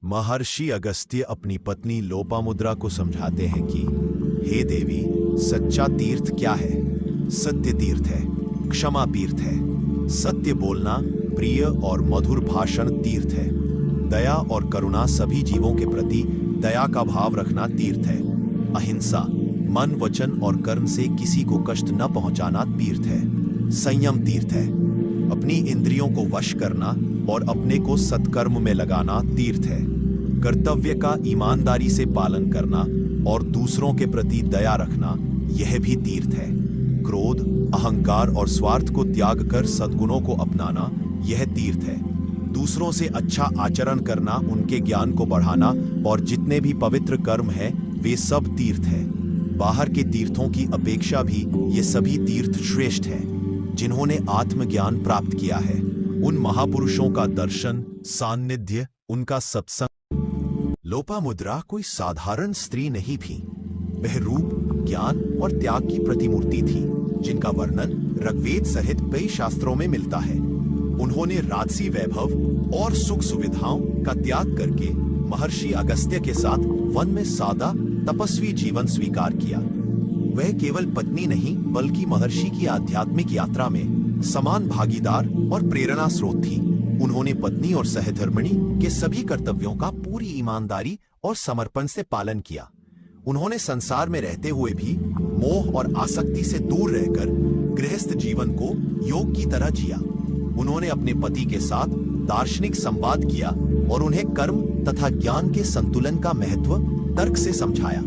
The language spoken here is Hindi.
महर्षि अगस्त्य अपनी पत्नी लोपामुद्रा को समझाते हैं कि हे देवी, सच्चा तीर्थ क्या है? सत्य तीर्थ है, क्षमा तीर्थ है, सत्य बोलना, प्रिय और मधुर भाषण तीर्थ है, दया और करुणा, सभी जीवों के प्रति दया का भाव रखना तीर्थ है, अहिंसा, मन वचन और कर्म से किसी को कष्ट न पहुंचाना तीर्थ है, संयम तीर्थ है, अपनी इंद्रियों को वश करना और अपने को सत्कर्म में लगाना तीर्थ है, कर्तव्य का ईमानदारी से पालन करना और दूसरों के प्रति दया रखना यह भी तीर्थ है, क्रोध, अहंकार और स्वार्थ को त्याग कर सद्गुणों को अपनाना यह तीर्थ है, दूसरों से अच्छा आचरण करना, उनके ज्ञान को बढ़ाना और जितने भी पवित्र कर्म है वे सब तीर्थ है। बाहर के तीर्थों की अपेक्षा भी ये सभी तीर्थ श्रेष्ठ है। जिन्होंने आत्मज्ञान प्राप्त किया है, उन महापुरुषों का दर्शन, सान्निध्य, उनका सत्संग। लोपामुद्रा कोई साधारण स्त्री नहीं थी। वह रूप, ज्ञान और त्याग की प्रतिमूर्ति थी, जिनका वर्णन ऋग्वेद सहित कई शास्त्रों में मिलता है। उन्होंने राजसी वैभव और सुख सुविधाओं का त्याग करके महर्षि अगस्त्य के साथ वन में सादा तपस्वी जीवन स्वीकार किया। वह केवल पत्नी नहीं बल्कि महर्षि की आध्यात्मिक यात्रा में समान भागीदार और प्रेरणा स्रोत थी। उन्होंने पत्नी और सहधर्मिणी के सभी कर्तव्यों का पूरी ईमानदारी और समर्पण से पालन किया। उन्होंने संसार में रहते हुए भी मोह और आसक्ति से दूर रहकर गृहस्थ जीवन को योग की तरह जिया। उन्होंने अपने पति के साथ दार्शनिक संवाद किया और उन्हें कर्म तथा ज्ञान के संतुलन का महत्व तर्क से समझाया।